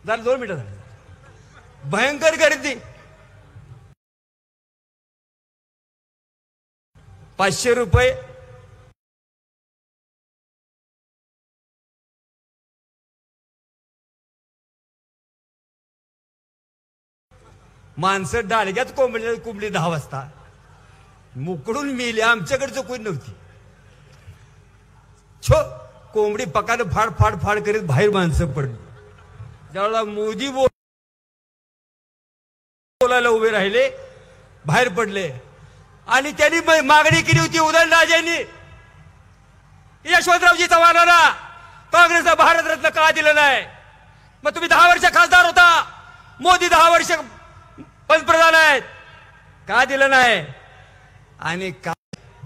झालं 2 मिनिटं झाली. भयंकर गर्दी. 500 रुपये माणसं डाळग्यात कोंबडी 10 वाजता मुकडून मेली. आमच्याकडचं कोणी नव्हती. कोंबडी पकाने फाड फाड फाड करीत बाहेर माणसं पडली. ज्यावेळेला मोदी बोलायला उभे राहिले, बाहेर पडले आणि त्यांनी मागणी केली होती उदयनराजेंनी, यशवंतरावजी चव्हाणांना काँग्रेसचा भारतरत्न का दिलं नाही? मग तुम्ही 10 वर्ष खासदार होता, मोदी 10 वर्ष पंतप्रधान आहेत, का दिलं नाही? आणि का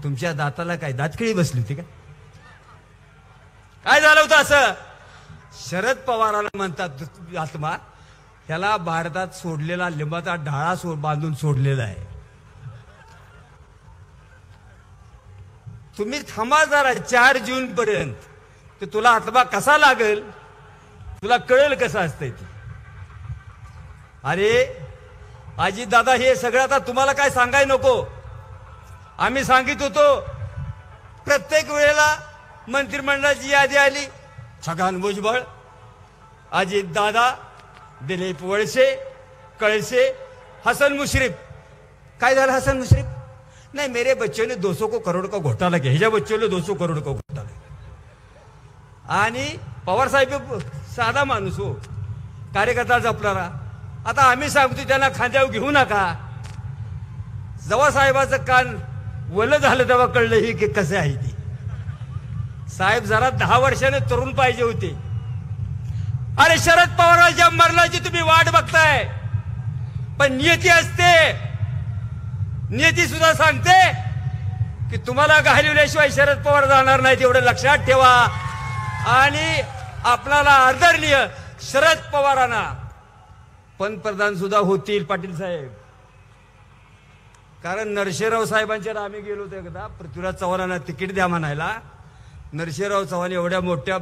तुमच्या दाताला काय दातखिळी बसली होती का? काय झालं होतं असं? शरद पवाराला म्हणतात आत्मा, त्याला भारतात सोडलेला लिंबाचा ढाळा बांधून सोडलेला आहे. तुम्ही थांबा जरा 4 जून पर्यंत, तर तुला आत्मा कसा लागेल, तुला कळेल कसं असतंय ते. अरे अजित दादा, हे सगळं आता तुम्हाला काय सांगाय नको. आम्ही सांगित होतो, प्रत्येक वेळेला मंत्रिमंडळाची यादी आली, छगन भुजबळ, अजित दादा, दिलीप वळसे, कळसे, हसन मुश्रीफ. काय झालं हसन मुश्रीफ? नहीं, मेरे बच्चों ने 200 करोड़ का घोटाला किया, ह्याच्या बच्चों ने 200 करोड़ का घोटाला. आणि पवार साहेब साधा माणूस हो, कार्यकर्ता जपणारा. आता आम्ही सांगतो त्यांना खांद्यावर घेऊ नका. जेव्हा साहेबाचं कान वलं झालं तेव्हा कळलं ही की कसे आहे ती. साहेब जरा 10 वर्षाने तरुण पाहिजे होते. अरे शरद पवारांच्या मरणाची तुम्ही वाट बघताय, पण नियती असते, नियती सुद्धा सांगते की तुम्हाला घालवल्याशिवाय शरद पवार जाणार नाही, एवढं लक्षात ठेवा. आणि आपल्याला आदरणीय शरद पवारांना पंतप्रधान सुद्धा होतील पाटील साहेब. कारण नरसिंहराव साहेबांच्या आम्ही गेलो होतो एकदा, पृथ्वीराज चव्हाणांना तिकीट द्या म्हणायला. नरसिंहराव चव्हाण एवढ्या मोठ्या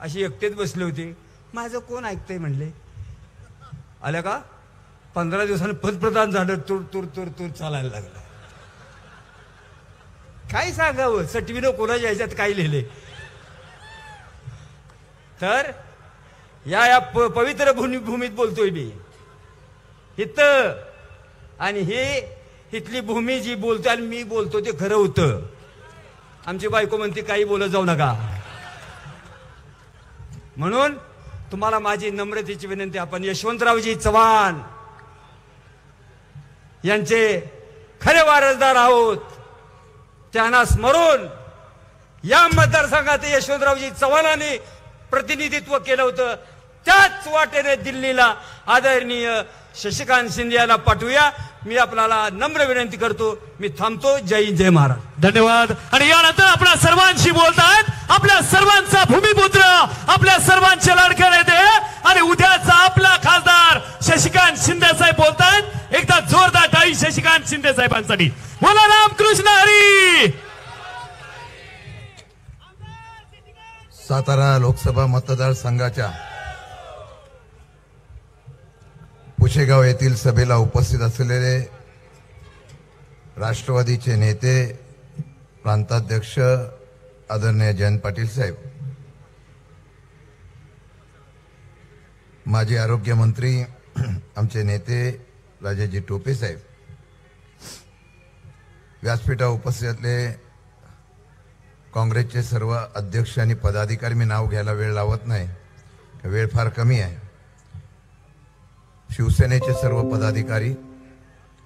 अशी एकटेच बसले होते. माझं कोण ऐकतंय म्हणले. आल्या का 15 दिवसांनी पंतप्रधान झालं, तूर तूर तूर तूर चालायला लागलं. काय सांगावं, सटवीनं कोणाच्या ह्याच्यात काय लिहिले. तर या पवित्र भूमीत बोलतोय मी इथं. आणि हे इथली भूमी जी बोलतो आणि मी बोलतो ते खरं होतं. आमची बायको म्हणते काही बोलत जाऊ नका. म्हणून तुम्हाला माझी नम्रतेची विनंती, आपण यशवंतरावजी चव्हाण यांचे खरे वारसदार आहोत. त्यांना स्मरून या मतदारसंघात यशवंतरावजी चव्हाणांनी प्रतिनिधित्व केलं होतं, त्याच वाटेने दिल्लीला आदरणीय शशिकांत शिंदे याला पाठवूया. मी आपल्याला नम्र विनंती करतो. मी थांबतो. जय हिंद, जय महाराज. धन्यवाद. आणि यानंतर आपल्या सर्वांशी बोलतायत आपल्या सर्वांचा भूमिपुत्र, आपल्या सर्वांचे लाडके नेते आणि उद्याचा आपला खासदार शशिकांत शिंदे साहेब बोलतायत. एकदा जोरदार टाळी शशिकांत शिंदे साहेबांसाठी. बोला रामकृष्ण हरी. सातारा लोकसभा मतदारसंघाच्या पुशेगाव येथील सभेला उपस्थित असलेले राष्ट्रवादीचे नेते, प्रांताध्यक्ष आदरणीय जयंत पाटील साहेब, माजी आरोग्य मंत्री आमचे नेते राजेजी टोपे साहेब, व्यासपीठावर उपस्थित असलेले काँग्रेसचे सर्व अध्यक्ष आणि पदाधिकारी, मी नाव घ्यायला वेळ लावत नाही, वेळ फार कमी आहे. शिवसेनेचे सर्व पदाधिकारी,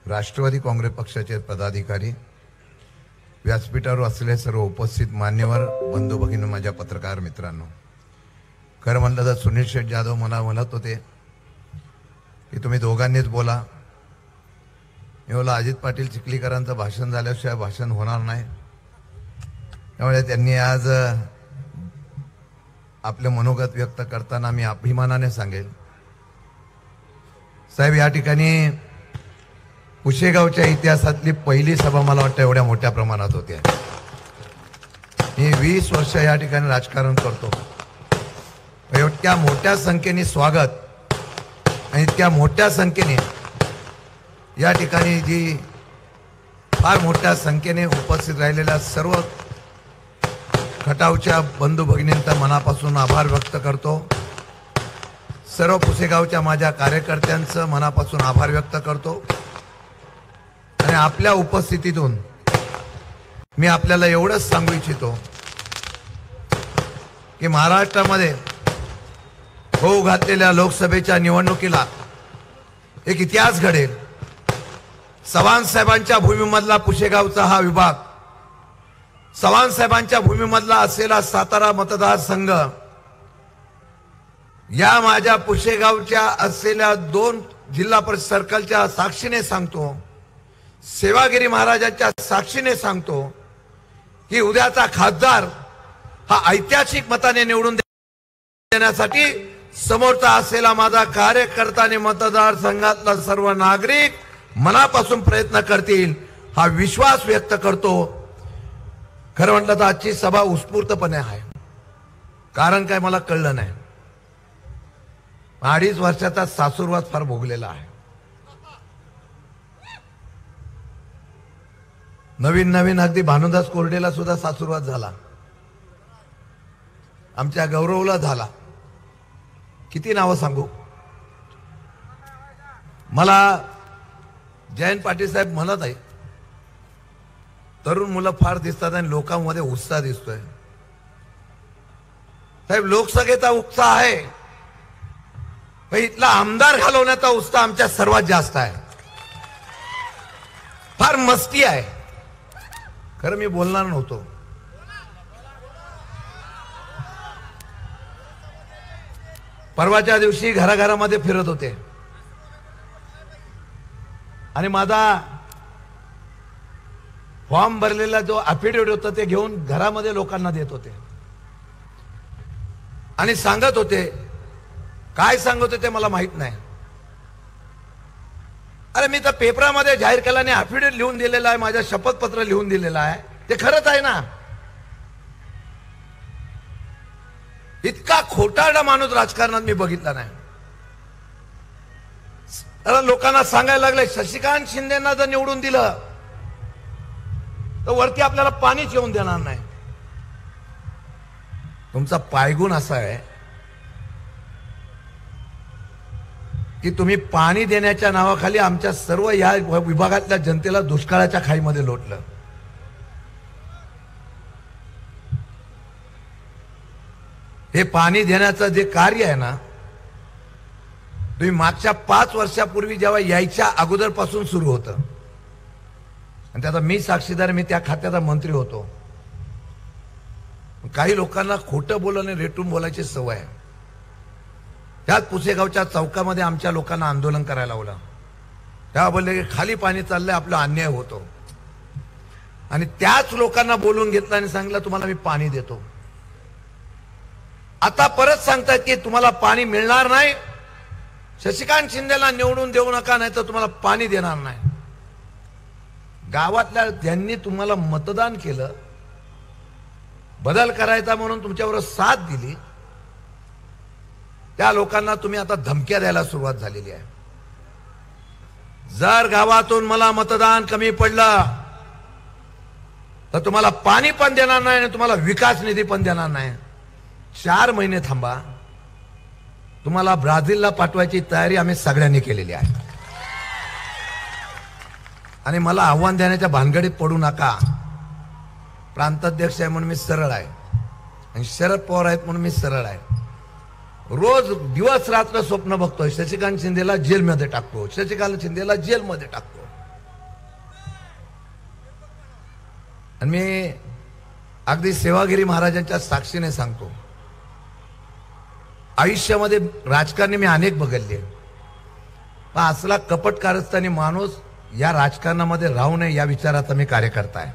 राष्ट्रवादी काँग्रेस पक्षाचे पदाधिकारी, व्यासपीठावर असलेले सर्व उपस्थित मान्यवर बंधू भगिनी, माझ्या पत्रकार मित्रांनो, खरं म्हणलं तर सुनील शेठ जाधव मला म्हणत होते की तुम्ही दोघांनीच बोला. मी बोला अजित पाटील चिखलीकरांचं भाषण झाल्याशिवाय भाषण होणार नाही. त्यामुळे त्यांनी आज आपले मनोगत व्यक्त करताना मी अभिमानाने सांगेल, साहेब या ठिकाणी पुशेगावच्या इतिहासातली पहिली सभा मला वाटतं एवढ्या मोठ्या प्रमाणात होती. मी 20 वर्ष या ठिकाणी राजकारण करतो. एवढ्या मोठ्या संख्येने स्वागत आणि इतक्या मोठ्या संख्येने या ठिकाणी जी फार मोठ्या संख्येने उपस्थित राहिलेल्या सर्व खटावच्या बंधू भगिनींचा मनापासून आभार व्यक्त करतो. सर्व पुसेगावच्या माझ्या कार्यकर्त्यांचं मनापासून आभार व्यक्त करतो. आणि आपल्या उपस्थितीतून मी आपल्याला एवढंच सांगू इच्छितो की महाराष्ट्रामध्ये होऊ घातलेल्या लोकसभेच्या निवडणुकीला एक इतिहास घडेल. चव्हाण साहेबांच्या भूमीमधला पुशेगावचा हा विभाग, चव्हाण साहेबांच्या भूमीमधला असलेला सातारा मतदारसंघ, या माझ्या पुशेगावच्या असलेल्या 2 जिल्हा परिषद सर्कलच्या साक्षीने सांगतो, सेवागिरी महाराजांच्या साक्षीने सांगतो की उद्याचा खासदार हा ऐतिहासिक मताने निवडून देण्यासाठी समोरचा असलेला माझा कार्यकर्ता आणि मतदारसंघातला सर्व नागरिक मनापासून प्रयत्न करतील, हा विश्वास व्यक्त करतो. खरं म्हटलं तर आजची सभा उत्स्फूर्तपणे आहे. कारण काय मला कळलं नाही. 2.5 वर्षाचा सासुरवाद फार भोगलेला आहे. नवीन अगदी भानुदास कोरडेला सुद्धा सासुरवाद झाला, आमच्या गौरवला झाला. किती नावं सांगू. मला जयंत पाटील साहेब म्हणत आहे, तरुण मुलं फार दिसतात आणि लोकांमध्ये उत्साह दिसतोय. साहेब, लोकसभेचा उत्साह आहे, पण इथला आमदार घालवण्याचा उत्साह आमच्या सर्वात जास्त आहे. फार मस्ती आहे. खरं मी बोलणार नव्हतो. परवाच्या दिवशी घराघरामध्ये फिरत होते आणि माझा फॉर्म भरलेला जो अफिडेविट होता ते घेऊन घरामध्ये लोकांना देत होते आणि सांगत होते. काय सांगत होते मला माहित नाही. अरे मी तर पेपरामध्ये जाहीर केला आणि अफिडेविट लिहून दिलेला आहे, माझ्या शपथपत्र लिहून दिलेलं आहे, ते खरंच आहे ना. इतका खोटारडा माणूस राजकारणात मी बघितला नाही. लोकांना सांगायला लागले, शशिकांत शिंदेना जर निवडून दिलं तर वरती आपल्याला पाणीच येऊन देणार नाही. तुमचा पायगुण असा आहे की तुम्ही पाणी देण्याच्या नावाखाली आमच्या सर्व या विभागातल्या जनतेला दुष्काळाच्या खाईमध्ये लोटलं. हे पाणी देण्याचं जे कार्य आहे ना, तुम्ही मागच्या 5 वर्षापूर्वी जेव्हा यायच्या अगोदरपासून सुरू होतं आणि त्याचा मी साक्षीदार, मी त्या खात्याचा मंत्री होतो. काही लोकांना खोटं बोलून रेटून बोलायची सवय आहे. त्याच पुसेगावच्या चौकामध्ये आमच्या लोकांना आंदोलन करायला लावलं. तेव्हा बोलले की खाली पाणी चाललंय, आपला अन्याय होतो. आणि त्याच लोकांना बोलून घेतलं आणि सांगितलं तुम्हाला मी पाणी देतो. आता परत सांगतात की तुम्हाला पाणी मिळणार नाही, शशिकांत शिंदेला निवडून देऊ नका, नाही तर तुम्हाला पाणी देणार नाही. गावातल्या ज्यांनी तुम्हाला मतदान केलं, बदल करायचा म्हणून तुमच्याबरोबर साथ दिली, त्या लोकांना तुम्ही आता धमक्या द्यायला सुरुवात झालेली आहे. जर गावातून मला मतदान कमी पडलं तर तुम्हाला पाणी पण देणार नाही आणि तुम्हाला विकास निधी पण देणार नाही. 4 महिने थांबा, तुम्हाला ब्राझीलला पाठवायची तयारी आम्ही सगळ्यांनी केलेली आहे. आणि मला आव्हान देण्याच्या भानगडीत पडू नका. प्रांताध्यक्ष आहे म्हणून मी सरळ आहे आणि शरद पवार आहेत म्हणून मी सरळ आहे. रोज दिवस रात्र स्वप्न बघतोय, शशिकांत शिंदेला जेलमध्ये टाकतो, शशिकांत शिंदेला जेलमध्ये टाकतो. आणि मी अगदी सेवागिरी महाराजांच्या साक्षीने सांगतो, आयुष्यामध्ये राजकारणी मी अनेक बघितले, पण असला कपट कारस्थानी माणूस या राजकारणामध्ये राहू नये या विचाराचा मी कार्यकर्ता आहे.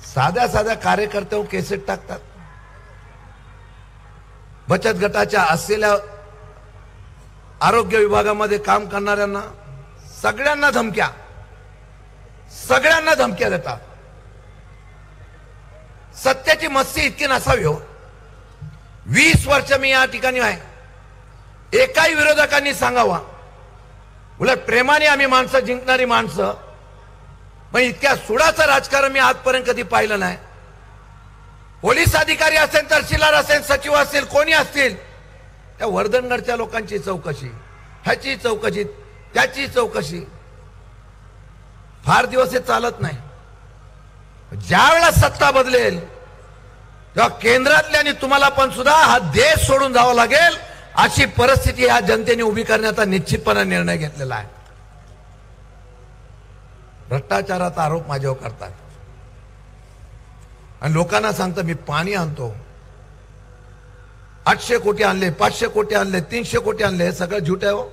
साध्या साध्या कार्यकर्त्यावर केसेट टाकतात. बचत गटाच्या असलेल्या आरोग्य विभागामध्ये काम करणाऱ्यांना सगळ्यांना धमक्या देतात. सत्याची मस्ती इतकी नसावी हो. 20 वर्ष मी या ठिकाणी आहे. एकाही विरोधकांनी सांगावा, उलट प्रेमाने आम्ही माणसं जिंकणारी माणसं. मग इतक्या सुडाचं राजकारण मी आजपर्यंत कधी पाहिलं नाही. पोलीस अधिकारी असेल, तहसीलदार असेल, सचिव असेल, कोणी असतील, त्या वर्धनगडच्या लोकांची चौकशी, ह्याची चौकशी, त्याची चौकशी, फार दिवस हे चालत नाही. ज्या वेळेला सत्ता बदलेल तेव्हा केंद्रातल्या आणि तुम्हाला पण सुद्धा हा देश सोडून जावं लागेल, अशी परिस्थिती ह्या जनतेने उभी करण्याचा निश्चितपणे निर्णय घेतलेला आहे. भ्रष्टाचाराचा आरोप माझ्यावर करतात आणि लोकांना सांगतं मी पाणी आणतो, 800 कोटी आणले, 500 कोटी आणले, 300 कोटी आणले, हे सगळं झूट आहे. हो,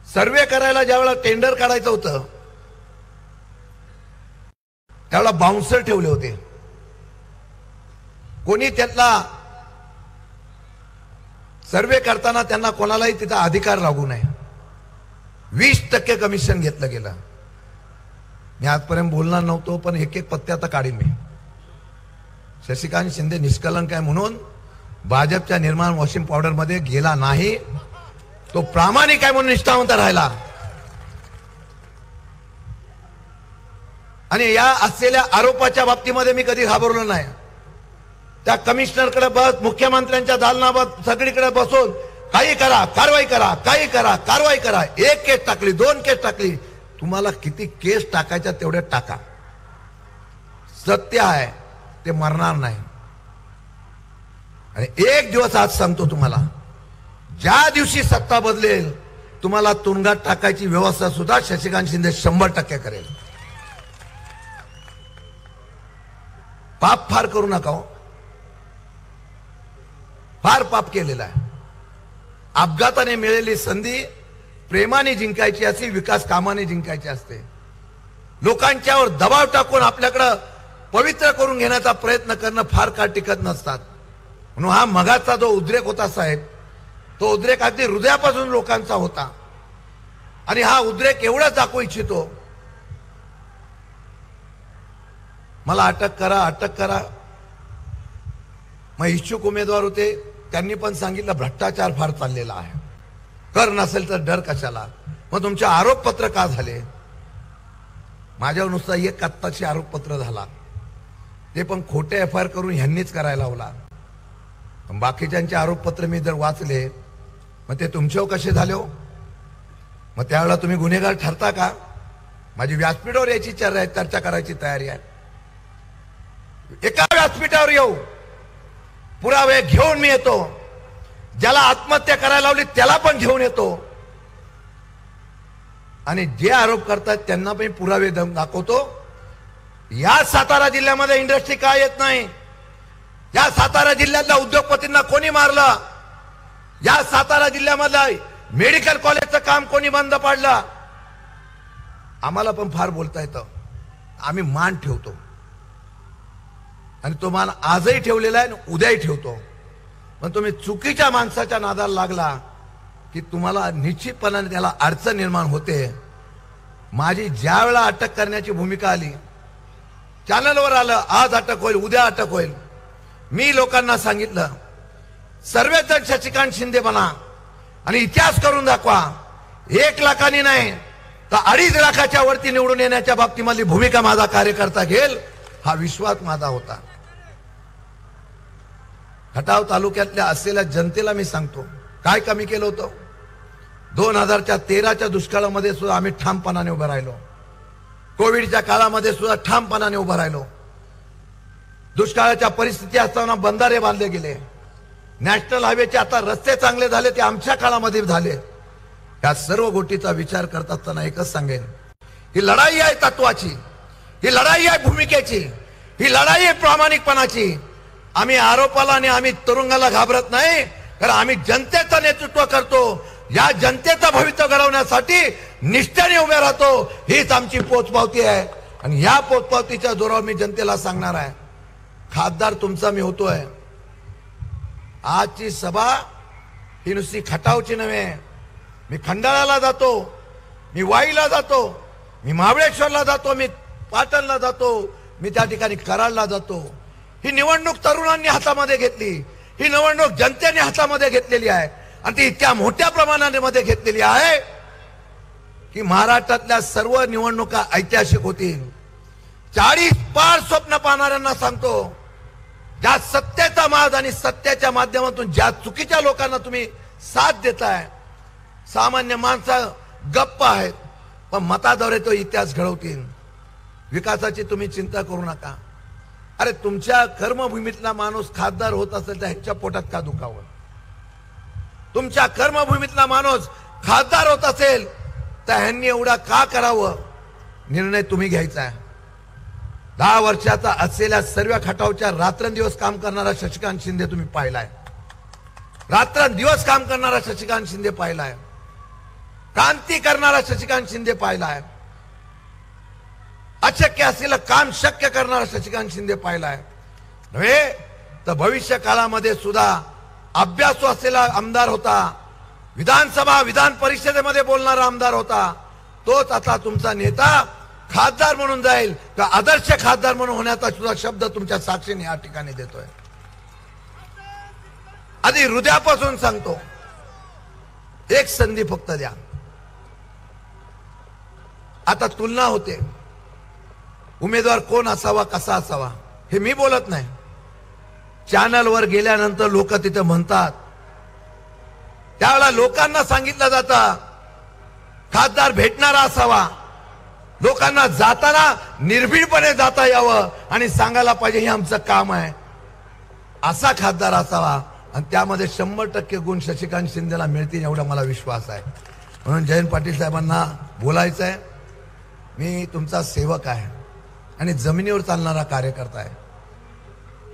सर्वे करायला ज्यावेळेला टेंडर काढायचं होतं त्यावेळेला बाउन्सर ठेवले होते. कोणी त्यातला सर्वे करताना त्यांना कोणालाही तिचा अधिकार लागू नये. 20% कमिशन घेतलं गेलं. मी आजपर्यंत बोलणार नव्हतो, पण एक एक पत्ते आता काढीन मी. शशिकांत शिंदे निष्कलंक आहे म्हणून भाजपच्या निर्माण वॉशिंग पावडर मध्ये गेला नाही. तो प्रामाणिक आहे म्हणून निष्ठावंत राहिला. आणि या असलेल्या आरोपाच्या बाबतीमध्ये मी कधी घाबरलो नाही. त्या कमिशनरकडे बस, मुख्यमंत्र्यांच्या दालनावर सगळीकडे बसून काही करा, कारवाई करा, काही करा, कारवाई करा. 1 केस टाकली, 2 केस टाकली, तुम्हाला किती केस टाकायच्या तेवढे टाका. सत्य आहे ते मरणार नाही. आणि एक दिवस आज सांगतो तुम्हाला, ज्या दिवशी सत्ता बदलेल तुम्हाला तुरुंगात टाकायची व्यवस्था सुद्धा शशिकांत शिंदे 100% करेल. पाप फार करू नका हो, फार पाप केलेला आहे. अपघाताने मिळालेली संधी प्रेमाने जिंकायची असते, विकास कामाने जिंकायची असते. लोकांच्यावर दबाव टाकून आपल्याकडं पवित्र करून घेण्याचा प्रयत्न करणं फार काळ टिकत नसतात. म्हणून हा मगाचा जो उद्रेक होता साहेब, तो उद्रेक अगदी हृदयापासून लोकांचा होता. आणि हा उद्रेक एवढाच दाखवू इच्छितो, मला अटक करा, अटक करा. मग इच्छुक उमेदवार होते, त्यांनी पण सांगितलं भ्रष्टाचार फार चाललेला आहे, कर नसेल तर डर कशाला. मग तुमचे आरोपपत्र का झाले? माझ्यावर नुसता एक आत्ताची आरोपपत्र झाला, ते पण खोटे FIR करून ह्यांनीच करायला लावला. बाकीच्यांचे आरोपपत्र मी जर वाचले, मग ते तुमच्यावर कसे झाले हो? मग त्यावेळेला तुम्ही गुन्हेगार ठरता का? माझी व्यासपीठावर याची चर्चा करायची तयारी आहे. एका व्यासपीठावर येऊ, पुरावे घेऊन मी येतो. ज्याला आत्महत्या करायला लावली त्याला पण घेऊन येतो. आणि जे आरोप करतात त्यांना पण पुरावे दाखवतो. या सातारा जिल्ह्यामध्ये इंडस्ट्री का येत नाही? या सातारा जिल्ह्यातल्या उद्योगपतींना कोणी मारलं? या सातारा जिल्ह्यामधल्या मेडिकल कॉलेजचं काम कोणी बंद पाडलं? आम्हाला पण फार बोलता येतं, आम्ही मान ठेवतो. आणि तो मान आजही ठेवलेला आहे आणि उद्याही ठेवतो. पण तुम्ही चुकीच्या माणसाच्या नादाला लागला की तुम्हाला निश्चितपणाने त्याला अडचण निर्माण होते. माझी ज्या वेळा अटक करण्याची भूमिका आली, चॅनलवर आलं, आज अटक होईल, उद्या अटक होईल. मी लोकांना सांगितलं, सर्वजण शशिकांत शिंदे बना आणि इतिहास करून दाखवा. 1 लाखांनी नाही तर 2.5 लाखाच्या वरती निवडून येण्याच्या बाबतीमधली भूमिका माझा कार्यकर्ता घेईल, हा विश्वास माझा होता. खटाव तालुक्यातल्या असलेल्या जनतेला मी सांगतो, काय कमी केलं होतं? 2013च्या दुष्काळामध्ये सुद्धा आम्ही ठामपणाने उभं राहिलो. कोविडच्या काळामध्ये सुद्धा ठामपणाने उभं राहिलो. दुष्काळाच्या परिस्थिती असताना बंधारे बांधले गेले. नॅशनल हायवेचे आता रस्ते चांगले झाले, ते आमच्या काळामध्ये झाले. या सर्व गोष्टीचा विचार करत असताना एकच सांगेन, ही लढाई आहे तत्वाची, ही लढाई आहे भूमिकेची, ही लढाई आहे प्रामाणिकपणाची. आम्ही आरोपाला आणि आम्ही तुरुंगाला घाबरत नाही, कारण आम्ही जनतेचं नेतृत्व करतो. या जनतेचं भविष्य घडवण्यासाठी निष्ठेने उभे राहतो. हीच आमची पोचपावती आहे. आणि या पोचपावतीच्या जोरावर मी जनतेला सांगणार आहे, खासदार तुमचा मी होतोय. आजची सभा ही नुसती खटावची नव्हे. मी खंडाळ्याला जातो, मी वाईला जातो, मी महाबळेश्वरला जातो, मी पाटणला जातो, मी त्या ठिकाणी कराडला जातो. ही निवडणूक तरुणांनी हातामध्ये घेतली. ही निवडणूक जनतेने हातामध्ये घेतलेली आहे आणि ती इतक्या मोठ्या प्रमाणामध्ये घेतलेली आहे की महाराष्ट्रातल्या सर्व निवडणुका ऐतिहासिक होतील. 40 पार स्वप्न पाहणाऱ्यांना सांगतो, ज्या सत्तेचा माज आणि सत्याच्या माध्यमातून ज्या चुकीच्या लोकांना तुम्ही साथ देताय, सामान्य माणसं गप्प आहेत पण मताद्वारे तो इतिहास घडवतील. विकासाची तुम्ही चिंता करू नका. अरे तुमच्या कर्मभूमीतला माणूस खासदार होत असेल तर ह्याच्या पोटात का दुखावं? तुमच्या कर्मभूमीतला माणूस खासदार होत असेल तर ह्यांनी एवढा का करावं? निर्णय तुम्ही घ्यायचा आहे. 10 वर्षाचा असलेल्या सर्व खटावच्या रात्रंदिवस काम करणारा शशिकांत शिंदे तुम्ही पाहिलाय. रात्रंदिवस काम करणारा शशिकांत शिंदे पाहिलाय. क्रांती करणारा शशिकांत शिंदे पाहिलाय. अशक्य असलेलं काम शक्य करणारा शशिकांत शिंदे पाहिलाय. नव्हे तर भविष्य काळामध्ये सुद्धा अभ्यासू असलेला आमदार होता, विधानसभा विधान परिषदेमध्ये बोलणारा आमदार होता. तोच आता तुमचा नेता खासदार म्हणून जाईल का आदर्श खासदार म्हणून होण्याचा सुद्धा शब्द तुमच्या साक्षीने या ठिकाणी देतोय. आधी हृदयापासून सांगतो, एक संधी फक्त द्या. आता तुलना होते, उमेदवार कोण असावा कसा असावा हे मी बोलत नाही. चॅनलवर गेल्यानंतर लोक तिथे म्हणतात, त्यावेळेला लोकांना सांगितलं जातं खासदार भेटणारा असावा. लोकांना जाताना निर्भीडपणे जाता यावं आणि सांगायला पाहिजे हे आमचं काम आहे, असा खासदार असावा. आणि त्यामध्ये 100% गुण शशिकांत शिंदेला मिळतील एवढा मला विश्वास आहे. म्हणून जयंत पाटील साहेबांना बोलायचं आहे, मी तुमचा सेवक आहे आणि जमिनीवर चालणारा कार्यकर्ता आहे.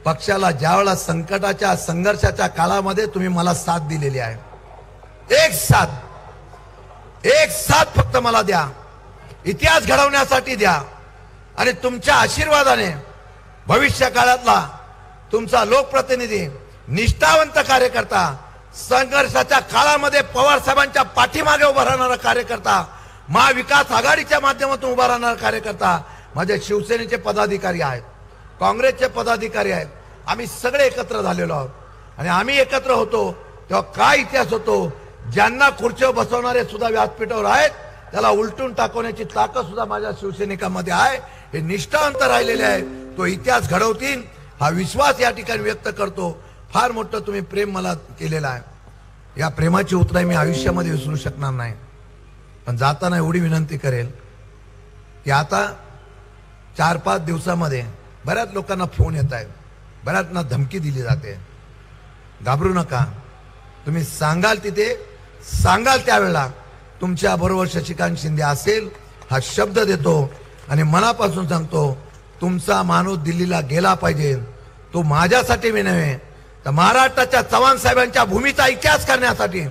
पक्षाला ज्यावेळेला संकटाच्या संघर्षाच्या काळामध्ये तुम्ही मला साथ दिलेली आहे, एक साथ फक्त मला द्या. इतिहास घडवण्यासाठी द्या आणि तुमच्या आशीर्वादाने भविष्य काळातला तुमचा लोकप्रतिनिधी, निष्ठावंत कार्यकर्ता, संघर्षाच्या काळामध्ये पवार साहेबांच्या पाठीमागे उभा राहणारा कार्यकर्ता, महाविकास आघाडीच्या माध्यमातून उभा राहणारा कार्यकर्ता, माझे शिवसेनेचे पदाधिकारी आहेत, काँग्रेसचे पदाधिकारी आहेत. आम्ही सगळे एकत्र झालेलो आहोत आणि आम्ही एकत्र होतो तेव्हा काय इतिहास होतो. ज्यांना खुर्चीवर बसवणारे सुद्धा व्यासपीठावर आहेत, त्याला उलटून टाकवण्याची ताकद सुद्धा माझ्या शिवसैनिकांमध्ये आहे. हे निष्ठावंत राहिलेले आहे, तो इतिहास घडवतील हा विश्वास या ठिकाणी व्यक्त करतो. फार मोठं तुम्ही प्रेम मला केलेलं आहे. या प्रेमाची उतराई मी आयुष्यामध्ये विसरू शकणार नाही. पण जाताना एवढी विनंती करेल की आता 4-5 दिवसामध्ये बऱ्याच लोकांना फोन येत आहेत, बऱ्याचना धमकी दिली जाते. घाबरू नका. तुम्ही सांगाल तिथे, सांगाल त्यावेळेला तुमच्या बरोबर शशिकांत शिंदे असेल हा शब्द देतो आणि मनापासून सांगतो, तुमचा माणूस दिल्लीला गेला पाहिजे. तो माझ्यासाठी मी नव्हे तर महाराष्ट्राच्या चव्हाण साहेबांच्या भूमीचा इतिहास करण्यासाठी,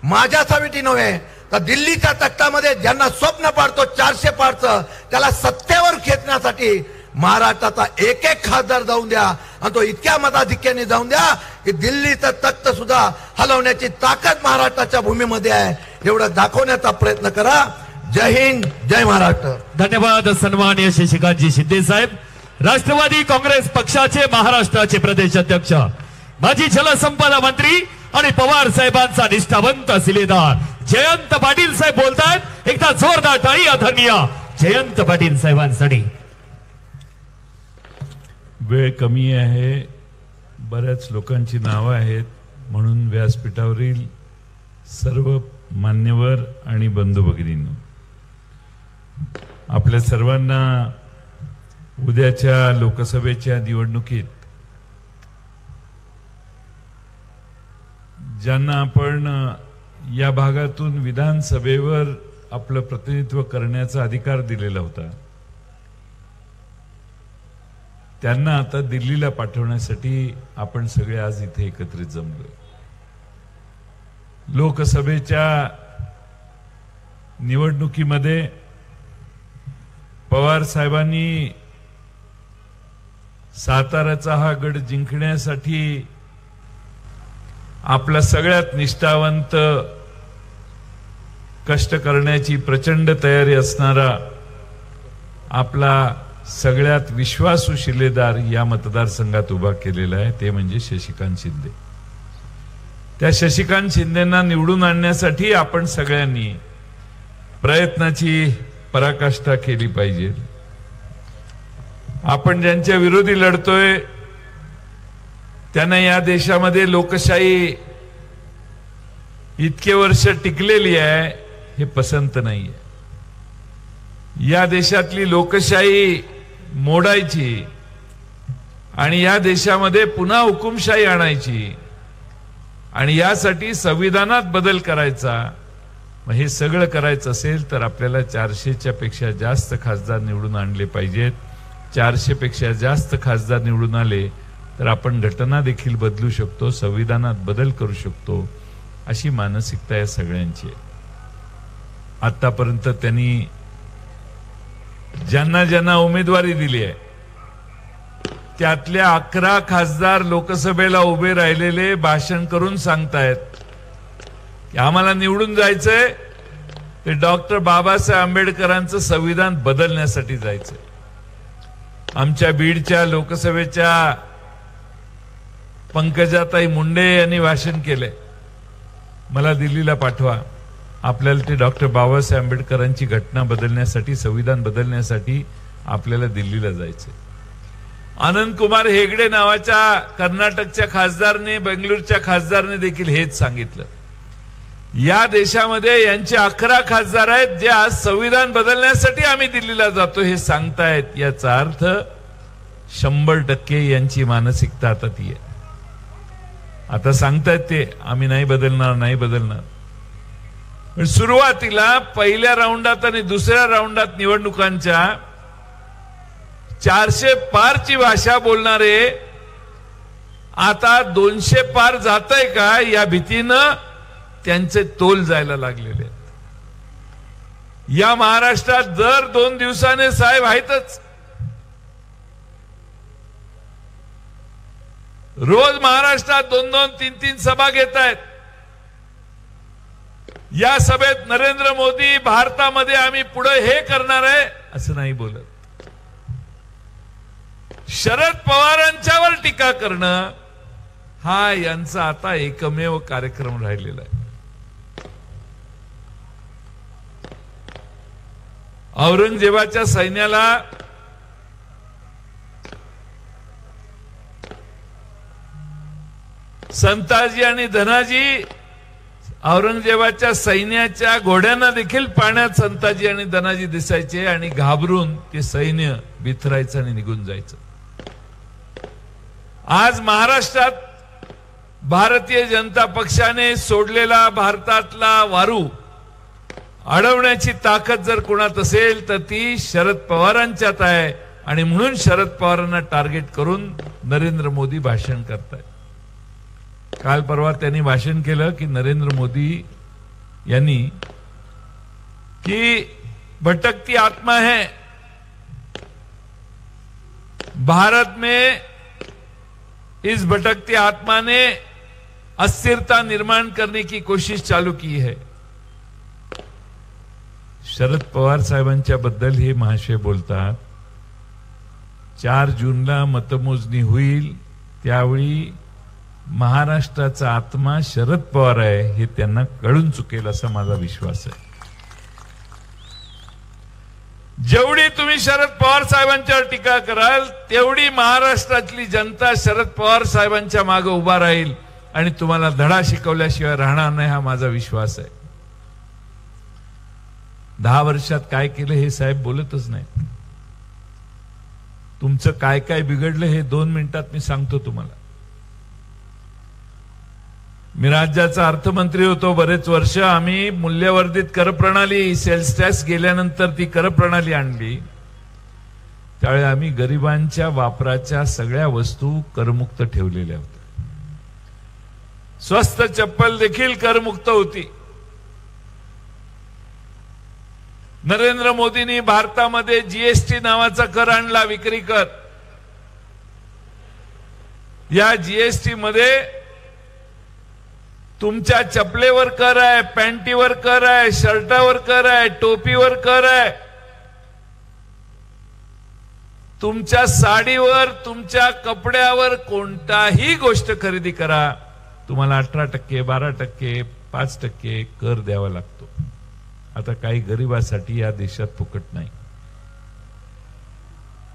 माझ्यासाठी नव्हे तर दिल्लीच्या तख्तामध्ये ज्यांना स्वप्न पाडतो 400 पारचं, त्याला सत्तेवर खेचण्यासाठी महाराष्ट्राचा एक खासदार जाऊन द्या आणि तो इतक्या मताधिक्याने जाऊन द्या की दिल्लीचं तख्त सुद्धा हलवण्याची ताकद महाराष्ट्राच्या भूमीमध्ये आहे, एवढं दाखवण्याचा प्रयत्न करा. जय हिंद, जय महाराष्ट्र. धन्यवाद सन्माननीय शशिकांतजी शिंदे साहेब. राष्ट्रवादी काँग्रेस पक्षाचे महाराष्ट्राचे प्रदेश अध्यक्ष, माजी जलसंपदा मंत्री आणि पवार साहेबांचा निष्ठावंत शिलेदार जयंत पाटील साहेब बोलतायत. एकदा जोरदार टाळी आदरणीय जयंत पाटील साहेबांसाठी. वेळ कमी आहे, बऱ्याच लोकांची नावं आहेत, म्हणून व्यासपीठावरील सर्व मान्यवर आणि बंधू भगिनींनो, आपल्या सर्वांना उद्याच्या लोकसभेच्या निवडणुकीत ज्यांना आपण या भागातून विधानसभेवर आपलं प्रतिनिधित्व करण्याचा अधिकार दिलेला होता, त्यांना आता दिल्लीला पाठवण्यासाठी आपण सगळे आज इथे एकत्रित जमलो. लोकसभेच्या निवडणुकीमध्ये पवार साहेबांनी साताऱ्याचा हा गड जिंकण्यासाठी आपला सगळ्यात निष्ठावंत, कष्ट करण्याची प्रचंड तयारी असणारा, आपला सगळ्यात विश्वासू शिलेदार या मतदारसंघात उभा केलेला आहे, ते म्हणजे शशिकांत शिंदे. त्या शशिकांत शिंदेना निवडून आणण्यासाठी आपण सगळ्यांनी प्रयत्नाची पराकाष्ठा केली पाहिजे. आपण ज्यांच्या विरोधी लढतोय त्यांना या देशामध्ये लोकशाही इतके वर्ष टिकलेली आहे हे पसंत नाहीये. या देशातली लोकशाही मोडायची आणि या देशामध्ये पुन्हा हुकुमशाही आणायची आणि यासाठी संविधानात बदल करायचा. मग हे सगळं करायचं असेल तर आपल्याला 400च्या पेक्षा जास्त खासदार निवडून आणले पाहिजेत. 400 पेक्षा जास्त खासदार निवडून आले तर आपण घटना देखील बदलू शकतो, संविधानात बदल करू शकतो, अशी मानसिकता या सगळ्यांची आहे. आतापर्यंत त्यांनी ज्यांना ज्यांना उमेदवारी दिली आहे त्यातल्या 11 खासदार लोकसभेला उभे राहिलेले भाषण करून सांगतायत की आम्हाला निवडून जायचंय ते डॉक्टर बाबासाहेब आंबेडकरांचं संविधान बदलण्यासाठी जायचंय. आमच्या बीडच्या लोकसभेच्या पंकजाताई मुंडे यांनी भाषण केलंय, मला दिल्लीला पाठवा, आपल्याला ते डॉक्टर बाबासाहेब आंबेडकरांची घटना बदलण्यासाठी, संविधान बदलण्यासाठी आपल्याला दिल्लीला जायचंय. आनंद कुमार हेगडे नावाच्या कर्नाटकच्या खासदारने, बेंगळूरच्या खासदारने देखील हेच सांगितलं. या देशामध्ये यांचे 11 खासदार आहेत जे आज संविधान बदलण्यासाठी आम्ही दिल्लीला जातो हे सांगतायत. याचा अर्थ 100% यांची मानसिकता आता ती आहे. आता सांगतायत ते आम्ही नाही बदलणार, नाही बदलणार. पण सुरुवातीला पहिल्या राऊंडात आणि दुसऱ्या राऊंडात निवडणुकांच्या 400 पारची भाषा बोलणारे आता 200 पार जातंय का या भीतीनं त्यांचे तोल जायला लागलेले आहेत. या महाराष्ट्रात दर 2 दिवसाने साहेब आहेतच. रोज महाराष्ट्रात 2-2, 3-3 सभा घेत आहेत. या सभेत नरेंद्र मोदी भारतामध्ये आम्ही पुढे हे करणार आहे असं नाही बोलत. शरद पवारांच्यावर टीका करणं हा यांचा आता एकमेव कार्यक्रम राहिलेला आहे. औरंगजेबाच्या सैन्याला संताजी आणि धनाजी, औरंगजेबाच्या सैन्याच्या घोड्यांना देखील पाण्यात संताजी आणि धनाजी दिसायचे आणि घाबरून ते सैन्य बिथरायचं आणि निघून जायचं. आज महाराष्ट्रात भारतीय जनता पक्षाने सोडलेला भारतातला वारू अडवण्याची ताकद जर कोणात असेल तर ती शरद पवारांच्यात आहे आणि म्हणून शरद पवारांना टार्गेट करून नरेंद्र मोदी भाषण करतायत. काल परवा त्यांनी भाषण केलं की नरेंद्र मोदी यांनी की भटकती आत्मा है, भारत में इस भटकती आत्मा ने अस्थिरता निर्माण करने की कोशिश चालू की है. शरद पवार साहेबांच्या बद्दल हे महाशय बोलतात. 4 जूनला मतमोजणी होईल त्यावेळी महाराष्ट्राचा आत्मा शरद पवार आहे हे त्यांना कळून चुकेल असा माझा विश्वास आहे. जेवढी तुम्ही शरद पवार साहेबांच्यावर टीका कराल तेवढी महाराष्ट्रातली जनता शरद पवार साहेबांच्या मागे उभा राहील आणि तुम्हाला धडा शिकवल्याशिवाय राहणार नाही हा माझा विश्वास आहे. 10 वर्षात काय केलं हे साहेब बोलतच नाही. तुमचं काय काय बिघडलं हे 2 मिनिटात मी सांगतो तुम्हाला. मी राज्याचा अर्थमंत्री होतो बरेच वर्ष. आम्ही मूल्यवर्धित कर प्रणाली, सेल्स टॅक्स गेल्यानंतर ती कर प्रणाली आणली. त्यावेळी आम्ही गरिबांच्या वापराच्या सगळ्या वस्तू करमुक्त ठेवलेल्या होत्या. स्वस्त चप्पल देखील करमुक्त होती. नरेंद्र मोदींनी भारतामध्ये जीएसटी नावाचा कर आणला, विक्री कर. या जीएसटी मध्ये तुमच्या चपलेवर कर आहे, पॅन्टीवर कर आहे, शर्टावर कर आहे, टोपीवर कर आहे, तुमच्या साडीवर, तुमच्या कपड्यावर कोणताही गोष्ट खरेदी करा तुम्हाला 18%, 12%, 5% कर द्यावा लागतो. आता काही गरिबासाठी या देशात फुकट नाही.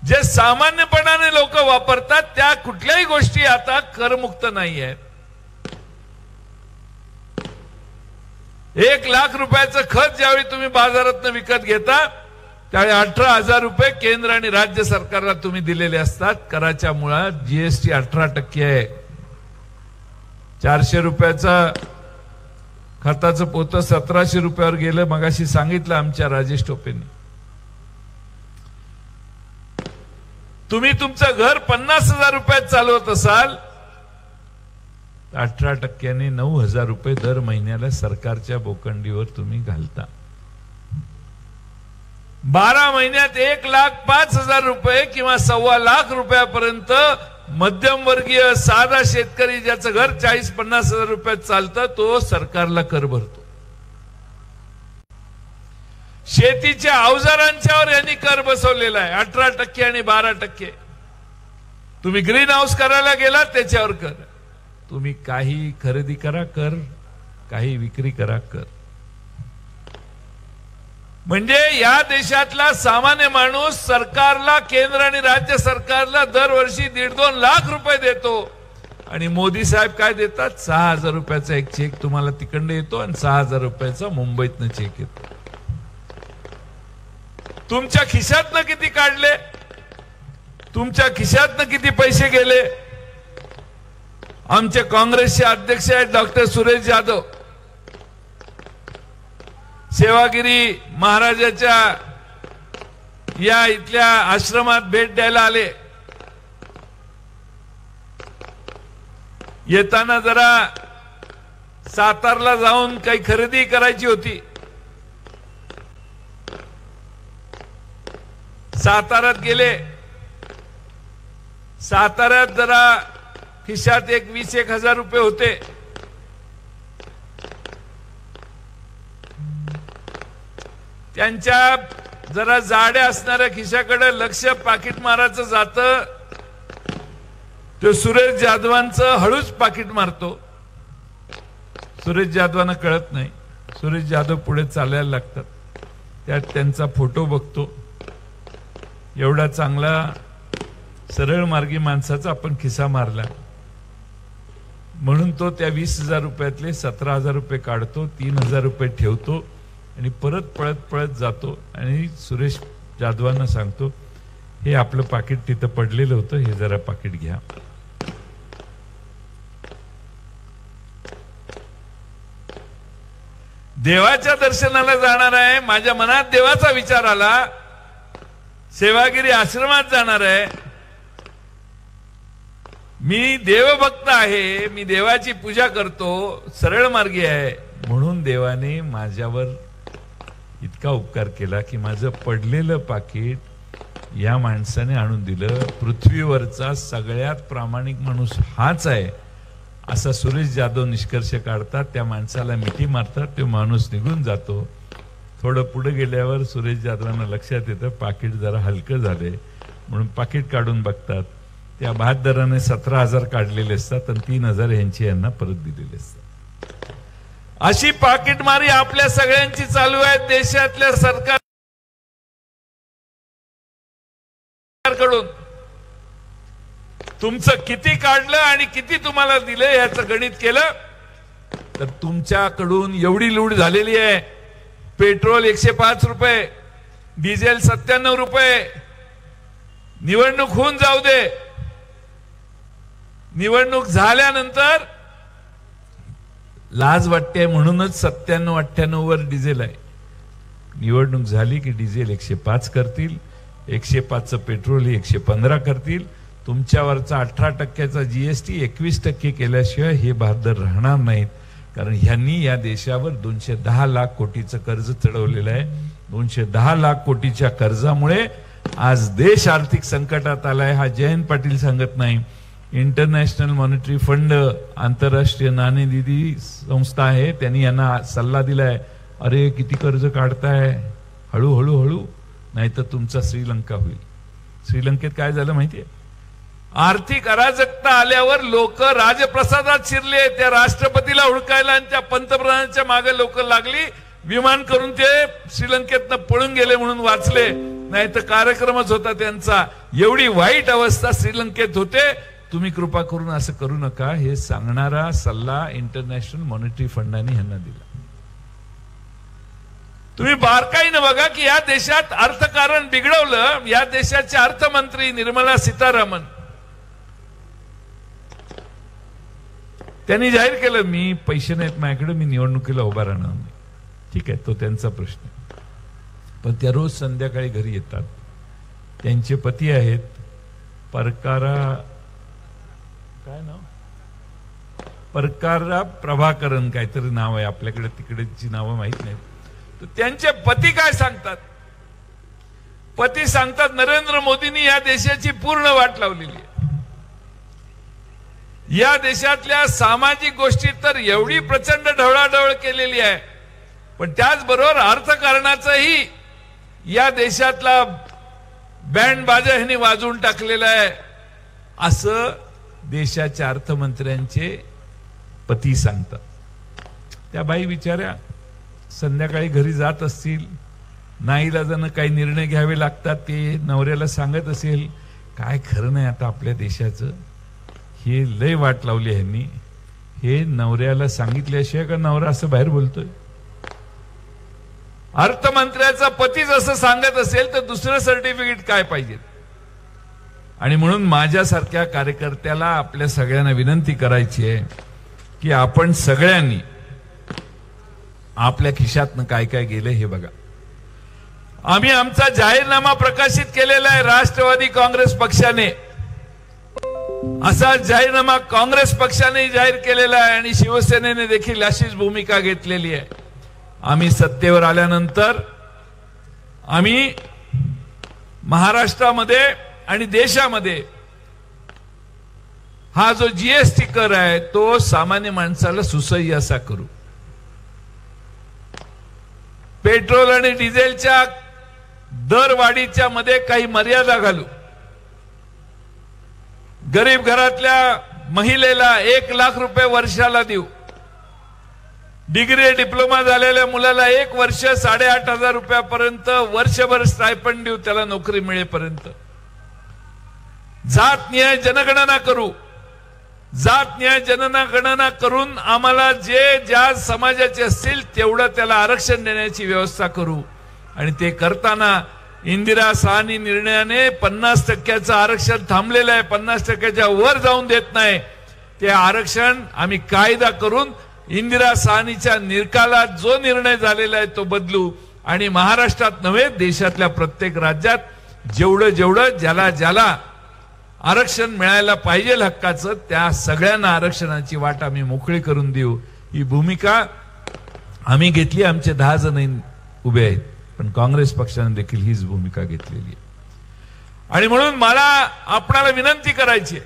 जे सामान्यपणाने लोक वापरतात त्या कुठल्याही गोष्टी आता करमुक्त नाही आहेत. 1 लाख रुपयाचं खत ज्यावेळी तुम्ही बाजारातून विकत घेता त्यावेळी 18,000 रुपये केंद्र आणि राज्य सरकारला तुम्ही दिलेले असतात. कराच्या मुळात जीएसटी 18% आहे. 400 रुपयाचा खताचं पोतं 1700 रुपयावर गेलं. मगाशी सांगितलं आमच्या राजेश टोपेंनी. तुम्ही तुमचं घर 50,000 रुपयात चालवत असाल 18%ने 9,000 रुपये दर महिन्याला सरकारच्या बोकंडीवर तुम्ही घालता. 12 महिन्यात 1,05,000 रुपये किंवा 1.25 लाख रुपयापर्यंत मध्यमवर्गीय साधा शेतकरी ज्याचं घर 40-50 हजार रुपयात चालतं तो सरकारला कर भरतो. शेतीच्या अवजारांच्यावर यांनी कर बसवलेला आहे 18% आणि 12%. तुम्ही ग्रीन हाऊस करायला गेला त्याच्यावर कर. तुम्ही काही खरेदी करा कर, काही विक्री करा कर. म्हणजे या देशातला सामान्य माणूस सरकारला, केंद्र आणि राज्य सरकारला दरवर्षी 1.5-2 लाख रुपये देतो. आणि मोदी साहेब काय देतात? 6,000 रुपयाचा एक चेक तुम्हाला तिकडे येतो आणि 6,000 रुपयाचा मुंबईतनं चेक येतो. तुमच्या खिशातनं किती काढले? तुमच्या खिशातनं किती पैसे गेले? आमचे काँग्रेसचे अध्यक्ष आहेत डॉक्टर सुरेश जाधव. सेवागिरी महाराजाच्या या इथल्या आश्रमात भेट द्यायला आले. येताना जरा सातारला जाऊन काही खरेदी करायची होती. साताऱ्यात गेले. साताऱ्यात जरा खिशात 20,000 रुपये होते. त्यांच्या जरा जाड्या असणाऱ्या खिशाकडे लक्ष पाकिट मारायचं जातं. तो सुरेश जाधवांचं हळूच पाकिट मारतो. सुरेश जाधवांना कळत नाही. सुरेश जाधव पुढे चालायला लागतात. त्यात त्यांचा फोटो बघतो. एवढा चांगला सरळ मार्गी माणसाचा आपण खिसा मारला म्हणून तो त्या 20,000 रुपयातले 17,000 रुपये काढतो. 3,000 रुपये ठेवतो आणि परत पळत जातो आणि सुरेश जाधवांना सांगतो, हे आपलं पाकिट तिथं पडलेलं होतं, हे जरा पाकिट घ्या. देवाच्या दर्शनाला जाणार आहे. माझ्या मनात देवाचा विचार आला. सेवागिरी आश्रमात जाणार आहे. मी देवभक्त आहे. मी देवाची पूजा करतो. सरळ मार्गी आहे. म्हणून देवाने माझ्यावर इतका उपकार केला की माझं पडलेलं पाकिट या माणसाने आणून दिलं. पृथ्वीवरचा सगळ्यात प्रामाणिक माणूस हाच आहे असा सुरेश जाधव निष्कर्ष काढतात. त्या माणसाला मिठी मारतात. तो माणूस निघून जातो. थोडं पुढे गेल्यावर सुरेश जाधवांना लक्षात येतं पाकिट जरा हलकं झालंय म्हणून पाकिट काढून बघतात. त्या बहादराने 17,000 काढलेले असतात आणि 3,000 यांची यांना परत दिलेले असतात. अशी पाकिटमारी आपल्या सगळ्यांची चालू आहे देशातल्या सरकारकडून. तुमचं किती काढलं आणि किती तुम्हाला दिलं याचं गणित केलं तर तुमच्याकडून एवढी लूट झालेली आहे. पेट्रोल 105 रुपये, डिझेल 97 रुपये. निवडणूक होऊन जाऊ दे. निवडणूक झाल्यानंतर लाज वाटते म्हणूनच 97-98 वर डिझेल आहे. निवडणूक झाली की डिझेल 105 करतील. 105चं पेट्रोल 115 करतील. तुमच्यावरचा 18%चा जीएसटी 21% केल्याशिवाय हे बहादर राहणार नाहीत. कारण ह्यांनी या देशावर 210 लाख कोटीचं कर्ज चढवलेलं आहे. 210 लाख कोटीच्या कर्जामुळे आज देश आर्थिक संकटात आलाय. हा जयंत पाटील सांगत नाही. इंटरनॅशनल मॉनिटरी फंड, आंतरराष्ट्रीय नाणेनिधी संस्था आहे, त्यांनी यांना सल्ला दिलाय, अरे किती कर्ज काढताय, हळूहळू नाही तर तुमचा श्रीलंका होईल. श्रीलंकेत काय झालं माहितीये? आर्थिक अराजकता आल्यावर लोक राजप्रसादात शिरले, त्या राष्ट्रपतीला हुडकायला आणि त्या पंतप्रधानांच्या मागे लोक लागली. विमान करून ते श्रीलंकेतनं पळून गेले म्हणून वाचले, नाही तर कार्यक्रमच होता त्यांचा. एवढी वाईट अवस्था श्रीलंकेत होते. तुम्ही कृपा करून असं करू नका, हे सांगणारा सल्ला इंटरनॅशनल मॉनिटरी फंडाने ह्यांना दिला. तुम्ही बारकाईनं बघा की या देशात अर्थकारण बिघडवलं. या देशाचे अर्थमंत्री निर्मला सीतारामन त्यांनी जाहीर केलं, मी पैसे नाहीत माझ्याकडे, मी निवडणुकीला उभा राहणार नाही. ठीक आहे, तो त्यांचा प्रश्न. पण त्या रोज संध्याकाळी घरी येतात. त्यांचे पती आहेत परकारा, काय नाव, परकारा प्रभाकरन काहीतरी नाव आहे, आपल्याकडे तिकडेची नावं माहित नाहीत. तर त्यांचे पती काय सांगतात? पती सांगतात, नरेंद्र मोदींनी या देशाची पूर्ण वाट लावलेली आहे. या देशातल्या सामाजिक गोष्टी तर एवढी प्रचंड ढवळाढवळ केलेली आहे, पण त्याचबरोबर अर्थकारणाचंही या देशातला बँड बाजा ह्यांनी वाजवून टाकलेला आहे, असं देशाच्या अर्थमंत्र्यांचे पती सांगतात. त्या बाई विचारा संध्याकाळी घरी जात असतील, नाईलाजानं काही निर्णय घ्यावे लागतात, ते नवऱ्याला सांगत असेल, काय खरं नाही आता आपल्या देशाचं, हे लय वाट लावली ह्यांनी. हे नवऱ्याला सांगितल्याशिवाय का नवरा असं बाहेर बोलतोय? अर्थमंत्र्याचा पतीच असं सांगत असेल तर दुसरं सर्टिफिकेट काय पाहिजे? आणि म्हणून माझ्यासारख्या कार्यकर्त्याला आपल्या सगळ्यांना विनंती करायची आहे की आपण सगळ्यांनी आपल्या खिशातनं काय काय गेलं हे बघा. आम्ही आमचा जाहीरनामा प्रकाशित केलेला आहे राष्ट्रवादी काँग्रेस पक्षाने. असा जाहीरनामा काँग्रेस पक्षाने जाहीर केलेला आहे आणि शिवसेनेने देखील अशीच भूमिका घेतलेली आहे. आम्ही सत्तेवर आल्यानंतर आम्ही महाराष्ट्रामध्ये आणि देशामध्ये हा जो जीएसटी कर आहे तो सामान्य माणसाला सुसह्य असा करू. पेट्रोल आणि डिझेलच्या दरवाढीच्या मध्ये काही मर्यादा घालू. गरीब घरातल्या महिलेला 1 लाख रुपये वर्षाला देऊ. डिग्री डिप्लोमा झालेल्या मुलाला 1 वर्ष 8,500 रुपयापर्यंत वर्षभर स्टायपंड देऊ, त्याला नोकरी मिळेपर्यंत. जातनिहाय जनगणना करू. जातनिहाय जनगणना करून आम्हाला जे ज्या समाजाचे असतील तेवढं त्याला आरक्षण देण्याची व्यवस्था करू. आणि ते करताना इंदिरा साहनी निर्णयाने 50% आरक्षण थांबलेलं आहे, 50% वर जाऊन देत नाही. ते आरक्षण आम्ही कायदा करून इंदिरा साहनीच्या निकालात जो निर्णय झालेला आहे तो बदलू. आणि महाराष्ट्रात नव्हे, देशातल्या प्रत्येक राज्यात जेवढं जेवढं ज्याला ज्याला आरक्षण मिळायला पाहिजे हक्काचं, त्या सगळ्यांना आरक्षणाची वाट आम्ही मोकळी करून देऊ. ही भूमिका आम्ही घेतली. आमचे 10 जण उभे आहेत, पण काँग्रेस पक्षाने देखील हीच भूमिका घेतलेली आहे. आणि म्हणून मला आपणाला विनंती करायची,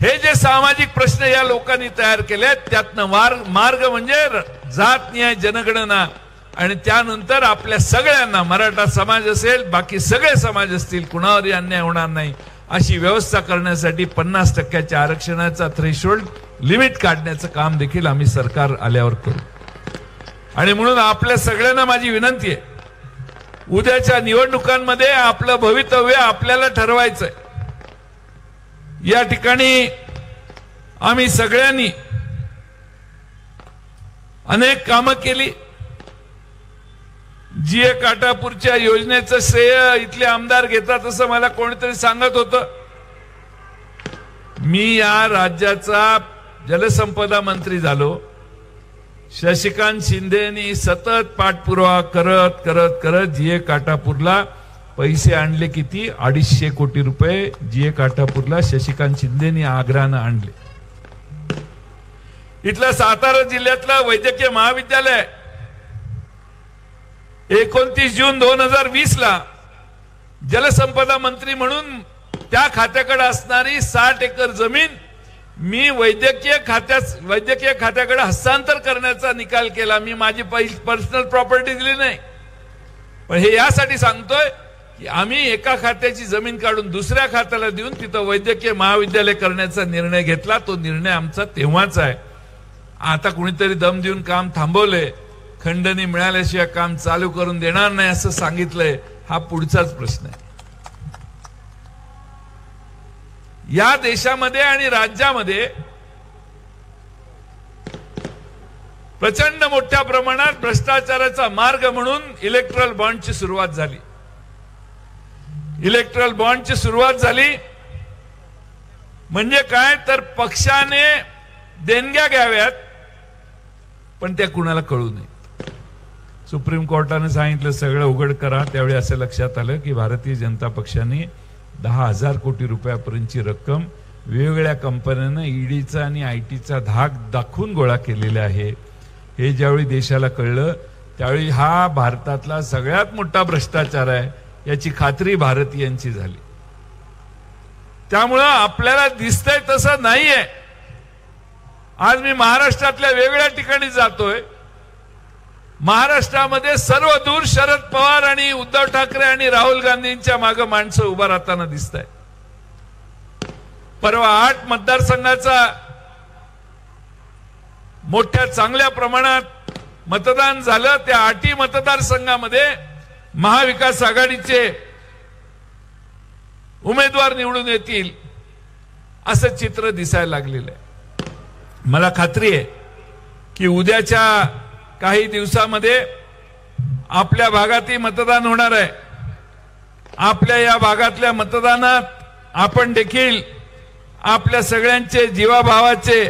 हे जे सामाजिक प्रश्न या लोकांनी तयार केले त्यातनं मार्ग म्हणजे जातनिहाय जनगणना. आणि त्यानंतर आपल्या सगळ्यांना, मराठा समाज असेल, बाकी सगळे समाज असतील, कुणावरही अन्याय होणार नाही अशी व्यवस्था करण्यासाठी 50% आरक्षणाचा थ्रेशोल्ड लिमिट काढण्याचं काम देखील आम्ही सरकार आल्यावर करू. आणि म्हणून आपल्या सगळ्यांना माझी विनंती आहे, उद्याच्या निवडणुकांमध्ये आपलं भवितव्य आपल्याला ठरवायचंय. या ठिकाणी आम्ही सगळ्यांनी अनेक कामं केली. जीए काटापूरच्या योजनेचं श्रेय इथले आमदार घेतात असं मला कोणीतरी सांगत होतं. मी या राज्याचा जलसंपदा मंत्री झालो. शशिकांत शिंदेनी सतत पाठपुरावा करत करत करत जीए काटापूरला पैसे आणले. किती? 250 कोटी रुपये जीए काटापूरला शशिकांत शिंदेनी आग्रहानं आणले. इथलं सातारा जिल्ह्यातलं वैद्यकीय महाविद्यालय 29 जून 2020 ला जलसंपदा मंत्री म्हणून त्या खात्याकडे असणारी 60 एकर जमीन मी वैद्यकीय खात्याकडे हस्तांतर करण्याचा निकाल केला. मी माझी पर्सनल प्रॉपर्टी दिली नाही. पण हे यासाठी सांगतोय की आम्ही एका खात्याची जमीन काढून दुसऱ्या खात्याला देऊन तिथं वैद्यकीय महाविद्यालय करण्याचा निर्णय घेतला. तो निर्णय आमचा तेव्हाच आहे. आता कुणीतरी दम देऊन काम थांबवले, खंडणी मिळाल्याशिवाय काम चालू करून देणार नाही असं सांगितलंय. हा पुढचाच प्रश्न आहे. या देशामध्ये आणि राज्यामध्ये प्रचंड मोठ्या प्रमाणात भ्रष्टाचाराचा मार्ग म्हणून इलेक्ट्रल बॉन्डची सुरुवात झाली. इलेक्ट्रल बॉन्डची सुरुवात झाली म्हणजे काय तर पक्षाने देणग्या घ्याव्यात पण त्या कुणाला कळू नये. सुप्रीम कोर्टाने सांगितलं सगळं उघड करा. त्यावेळी असं लक्षात आलं की भारतीय जनता पक्षाने 10,000 कोटी रुपयापर्यंतची रक्कम वेगवेगळ्या कंपन्यांना ईडीचा आणि आयटीचा धाक दाखवून गोळा केलेला आहे. हे ज्यावेळी देशाला कळलं त्यावेळी हा भारतातला सगळ्यात मोठा भ्रष्टाचार आहे याची खात्री भारतीयांची झाली. त्यामुळं आपल्याला दिसतंय तसं नाहीये. आज मी महाराष्ट्रातल्या वेगवेगळ्या ठिकाणी जातोय. महाराष्ट्रामध्ये सर्व दूर शरद पवार आणि उद्धव ठाकरे आणि राहुल गांधींच्या मागे माणसं उभा राहताना दिसत आहे. परवा 8 मतदारसंघाचा मोठ्या चांगल्या प्रमाणात मतदान झालं. त्या 8 मतदारसंघामध्ये महाविकास आघाडीचे उमेदवार निवडून येतील असं चित्र दिसायला लागलेलं आहे. मला खात्री आहे की उद्याच्या काही दिवसामध्ये आपल्या भागातही मतदान होणार आहे. आपल्या या भागातल्या मतदानात आपण देखील आपल्या सगळ्यांचे जीवाभावाचे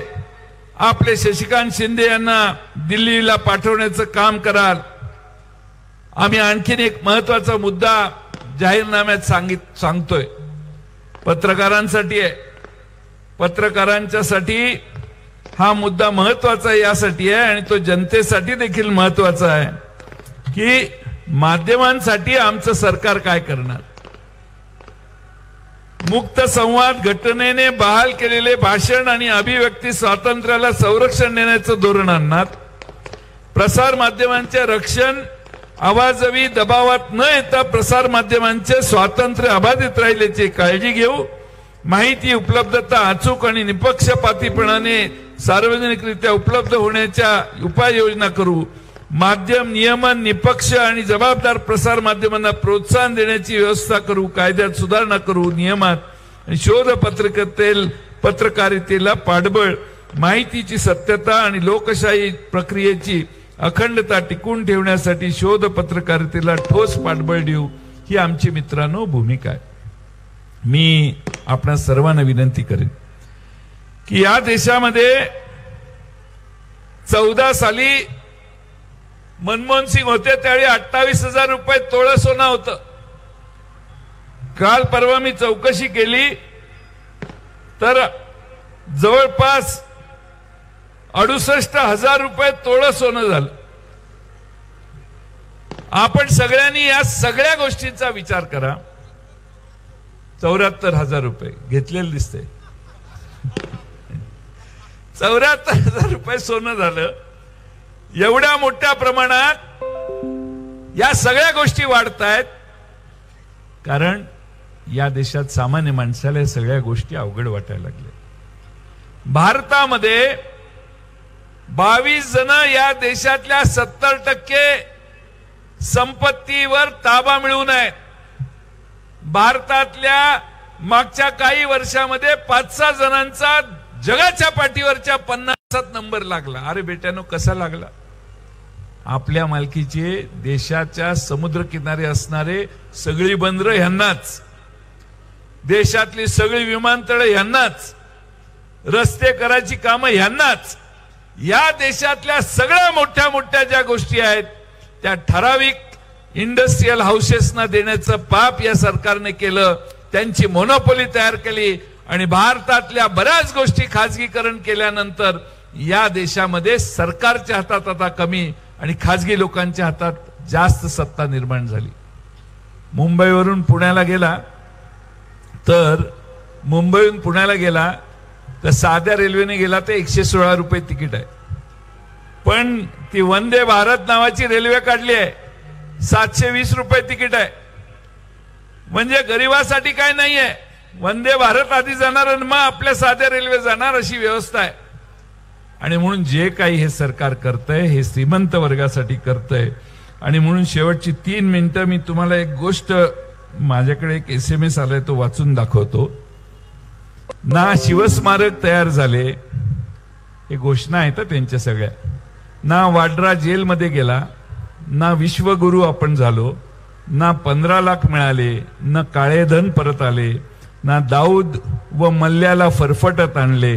आपले शशिकांत शिंदे यांना दिल्लीला पाठवण्याचं काम कराल. आम्ही आणखीन एक महत्वाचा मुद्दा जाहीरनाम्यात सांगतोय. पत्रकारांसाठी आहे. पत्रकारांच्यासाठी हा मुद्दा महत्वाचा यासाठी आहे आणि तो जनतेसाठी देखील महत्वाचा आहे की माध्यमांसाठी आमचं सरकार काय करणार. मुक्त संवाद घटनेने बहाल केलेले भाषण आणि अभिव्यक्ती स्वातंत्र्याला संरक्षण देण्याचं धोरण आणणार. प्रसार माध्यमांचे रक्षण आवाजवी दबावात न येता प्रसार माध्यमांचे स्वातंत्र्य अबाधित राहिल्याची काळजी घेऊ. माहिती उपलब्धता अचूक आणि निपक्षपातीपणाने सार्वजनिकरित्या उपलब्ध होण्याच्या उपाययोजना करू. माध्यम नियमन निपक्ष आणि जबाबदार प्रसार माध्यमांना प्रोत्साहन देण्याची व्यवस्था करू. कायद्यात सुधारणा करू. नियमात आणि शोध पत्रकारितेला पाठबळ. माहितीची सत्यता आणि लोकशाही प्रक्रियेची अखंडता टिकून ठेवण्यासाठी शोध पत्रकारितेला ठोस पाठबळ देऊ. ही आमची मित्रांनो भूमिका आहे. मी आपणा सर्वांना विनंती करेन की या देशामध्ये 14 साली मनमोहन सिंग होते त्यावेळी 28,000 रुपये तोळं सोनं होतं. काल परवा मी चौकशी केली तर जवळपास 68,000 रुपये तोळं सोनं झालं. आपण सगळ्यांनी या सगळ्या गोष्टींचा विचार करा. 74,000 रुपये घेतलेले दिसते. 74,000 रुपये सोनं झालं. एवढ्या मोठ्या प्रमाणात या सगळ्या गोष्टी वाढतायत कारण या देशात सामान्य माणसाला या सगळ्या गोष्टी अवघड वाटायला लागल्या. भारतामध्ये 22 जण या देशातल्या 70% संपत्तीवर ताबा मिळवून आहेत. भारतातल्या मागच्या काही वर्षामध्ये 5-6 जणांचा जगाच्या पाठीवरच्या 50 नंबर लागला. अरे बेट्यानो कसा लागला. आपल्या मालकीचे देशाच्या समुद्रकिनारे असणारे सगळी बंदरं ह्यांनाच, देशातली सगळी विमानतळे ह्यांनाच, रस्ते करायची कामं ह्यांनाच. या देशातल्या सगळ्या मोठ्या मोठ्या ज्या गोष्टी आहेत त्या ठराविक इंडस्ट्रियल हाऊसेसना देण्याचं पाप या सरकारने केलं. त्यांची मोनोपोली तयार केली आणि भारतातल्या बऱ्याच गोष्टी खाजगीकरण केल्यानंतर या देशामध्ये सरकारच्या हातात आता कमी आणि खाजगी लोकांच्या हातात जास्त सत्ता निर्माण झाली. मुंबईवरून पुण्याला गेला तर साध्या रेल्वेने गेला तर 116 रुपये तिकीट आहे. पण ती वंदे भारत नावाची रेल्वे काढली आहे, 720 रुपये तिकीट आहे. म्हणजे गरिबासाठी काय नाहीये. वंदे भारत आधी जाणार आणि मग आपल्या साध्या रेल्वे जाणार अशी व्यवस्था आहे. आणि म्हणून जे काही हे सरकार करतंय हे श्रीमंत वर्गासाठी करतंय. आणि म्हणून शेवटची 3 मिनिटं मी तुम्हाला एक गोष्ट, माझ्याकडे एक SMS आलाय तो वाचून दाखवतो. ना शिवस्मारक तयार झाले, हे घोषणा आहेत त्यांच्या सगळ्या. ना वाड्रा जेलमध्ये गेला, ना विश्वगुरु आपण झालो, ना 15 लाख मिळाले, ना काळे धन परत आले, ना दाऊद व मल्ल्याला फरफटत आणले,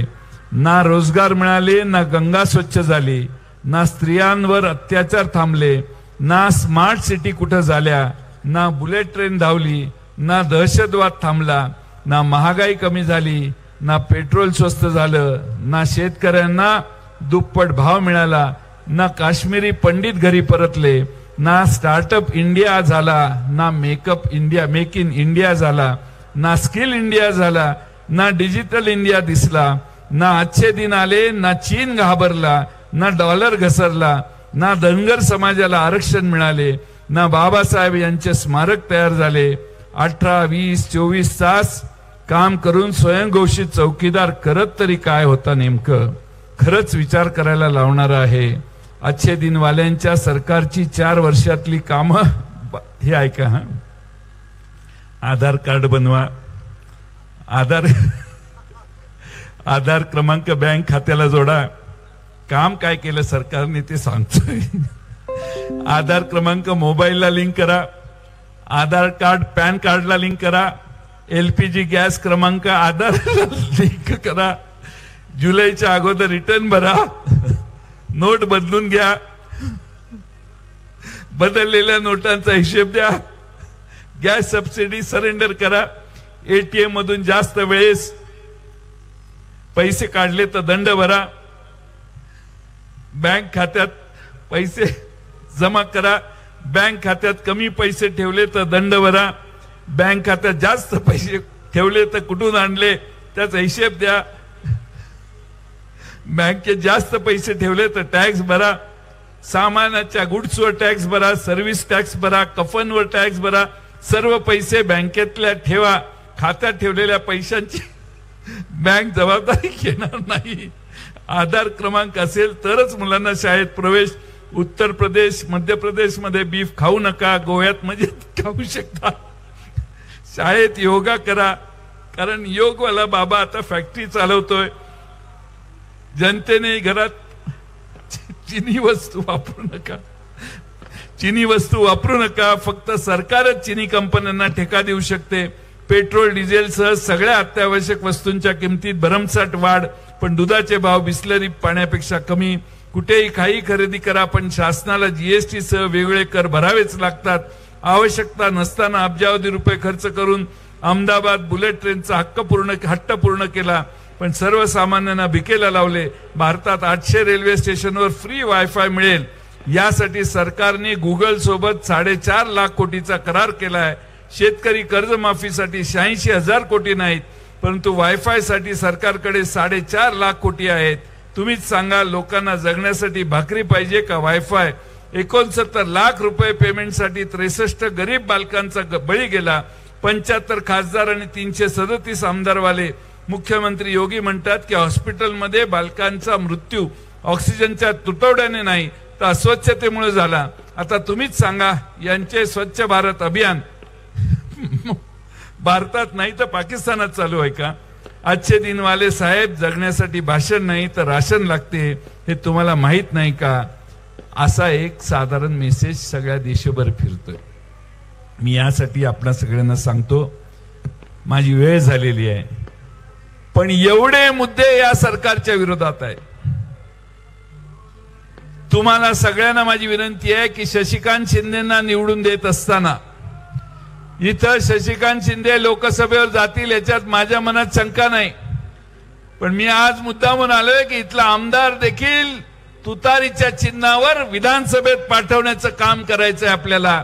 ना रोजगार मिळाले, ना गंगा स्वच्छ झाली, ना स्त्रियांवर अत्याचार थांबले, ना स्मार्ट सिटी कुठं झाल्या, ना बुलेट ट्रेन धावली, ना दहशतवाद थांबला, ना महागाई कमी झाली, ना पेट्रोल स्वस्त झालं, ना शेतकऱ्यांना दुप्पट भाव मिळाला, ना काश्मीरी पंडित घरी परतले, ना स्टार्टअप इंडिया झाला, ना मेक इन इंडिया झाला, ना स्किल इंडिया झाला, ना डिजिटल इंडिया दिसला, ना अच्छे दिन आले, ना चीन घाबरला, ना डॉलर घसरला, ना धनगर समाजाला आरक्षण मिळाले, ना बाबासाहेब यांचे स्मारक तयार झाले. 18, 20, 24 तास काम करून स्वयंघोषित चौकीदार करत तरी काय होता नेमकं. खरंच विचार करायला लावणारं आहे. अच्छे दिनवाल्यांच्या सरकारची 4 वर्षातली कामं हे ऐका. हा, आधार कार्ड बनवा, आधार क्रमांक बँक खात्याला जोडा. काम काय केलं सरकारने ते सांगतोय. आधार क्रमांक मोबाईलला लिंक करा, आधार कार्ड पॅन कार्डला लिंक करा, LPG गॅस क्रमांक आधारला लिंक करा, जुलैच्या अगोदर रिटर्न भरा, नोट बदलून घ्या, बदललेल्या नोटांचा हिशेब द्या, गॅस सबसिडी सरेंडर करा, ATM मधून जास्त वेळेस पैसे काढले तर दंड भरा, बँक खात्यात पैसे जमा करा, बँक खात्यात कमी पैसे ठेवले तर दंड भरा, बँक खात्यात जास्त पैसे ठेवले तर कुठून आणले त्याचा हिशेब द्या, बँकेत जास्त पैसे ठेवले तर टॅक्स भरा, सामानाच्या गुड्सवर टॅक्स भरा, सर्व्हिस टॅक्स भरा, कफनवर टॅक्स भरा, सर्व पैसे बँकेतल्या ठेवा. खात्यात ठेवलेल्या पैशांची बँक जबाबदारी घेणार नाही. आधार क्रमांक असेल तरच मुलांना शाळेत प्रवेश. उत्तर प्रदेश, मध्य प्रदेश मध्ये बीफ खाऊ नका, गोव्यात म्हणजे खाऊ शकता. शाळेत योगा करा, कारण योगवाला बाबा आता फॅक्टरी चालवतोय. जनतेने घरात चिनी वस्तू वापरू नका, चिनी वस्तू वापरू नका. फक्त सरकारच चिनी कंपन्यांना ठेका देऊ शकते. पेट्रोल डिझेलसह सगळ्या अत्यावश्यक वस्तूंच्या किमतीत भरमसाठ वाढ, पण दुधाचे भाव बिस्लरी पाण्यापेक्षा कमी. कुठेही काही खरेदी करा, पण शासनाला GST सह वेगळे कर भरावेच लागतात. आवश्यकता नसताना अब्जावधी रुपये खर्च करून अहमदाबाद बुलेट ट्रेनचा हट्ट पूर्ण केला, पण सर्वसामान्यांना भिकेला लावले. भारतात 800 रेल्वे स्टेशनवर फ्री वायफाय मिळेल यासाठी सरकारने गुगल सोबत 4.5 लाख कोटीचा करार केलाय. शेतकरी कर्जमाफीसाठी 86,000 कोटी नाहीत, परंतु वायफाय साठी सरकारकडे 4.5 लाख कोटी आहेत. तुम्हीच सांगा, लोकांना जगण्यासाठी भाकरी पाहिजे का वायफाय? 69 लाख रुपये पेमेंटसाठी 63 गरीब बालकांचा बळी गेला. 75 खासदार आणि 337 आमदारवाले. मुख्यमंत्री योगी म्हणतात की हॉस्पिटलमध्ये बालकांचा मृत्यू ऑक्सिजनच्या तुटवड्याने नाही तर अस्वच्छतेमुळे झाला. आता तुम्हीच सांगा, यांचे स्वच्छ भारत अभियान भारतात नाही तर पाकिस्तानात चालू आहे का? अच्छे दिनवाले साहेब, जगण्यासाठी भाषण नाही तर राशन लागते, हे तुम्हाला माहित नाही का? असा एक साधारण मेसेज सगळ्या देशभर फिरतोय. मी यासाठी आपल्या सगळ्यांना सांगतो, माझी वेळ झालेली आहे, पण एवढे मुद्दे या सरकारच्या विरोधात आहेत. तुम्हाला सगळ्यांना माझी विनंती आहे की शशिकांत शिंदेना निवडून देत असताना इथं शशिकांत शिंदे लोकसभेवर जातील याच्यात माझ्या मनात शंका नाही, पण मी आज मुद्दामून आलोय की इथला आमदार देखील तुतारीच्या चिन्हावर विधानसभेत पाठवण्याचं काम करायचंय आपल्याला.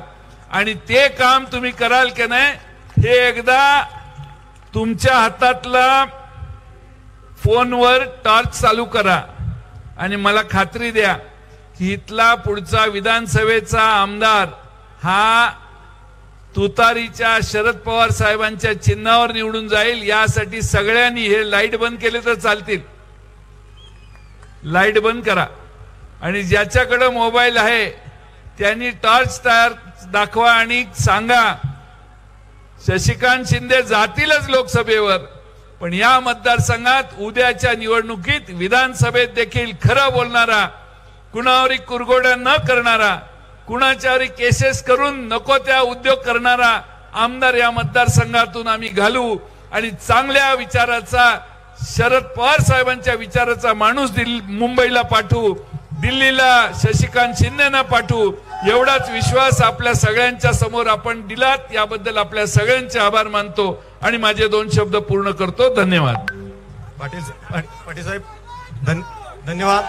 आणि ते काम तुम्ही कराल की नाही हे एकदा तुमच्या हातातला फोनवर टॉर्च चालू करा आणि मला खात्री द्या की इथला पुढचा विधानसभेचा आमदार हा तुतारीच्या शरद पवार साहेबांच्या चिन्हावर निवडून जाईल. यासाठी सगळ्यांनी हे लाईट बंद केले तर चालतील. लाईट बंद करा आणि ज्याच्याकडे मोबाईल आहे त्यांनी टॉर्च तयार दाखवा आणि सांगा शशिकांत शिंदे जातीलच लोकसभेवर, पण या मतदारसंघात उद्याच्या निवडणुकीत विधानसभेत देखील खरं बोलणारा, कुणावरही कुरघोड्या न करणारा, कुणाच्यावरही केसेस करून नको त्या उद्योग करणारा आमदार या मतदारसंघातून आम्ही घालू आणि चांगल्या विचाराचा, शरद पवार साहेबांच्या विचाराचा माणूस मुंबईला पाठवू, दिल्लीला शशिकांत शिंदेना पाठवू. एवढाच विश्वास आपल्या सगळ्यांच्या समोर आपण दिलात, याबद्दल आपल्या सगळ्यांचे आभार मानतो आणि माझे 2 शब्द पूर्ण करतो. धन्यवाद. पाटील साहेब धन्यवाद.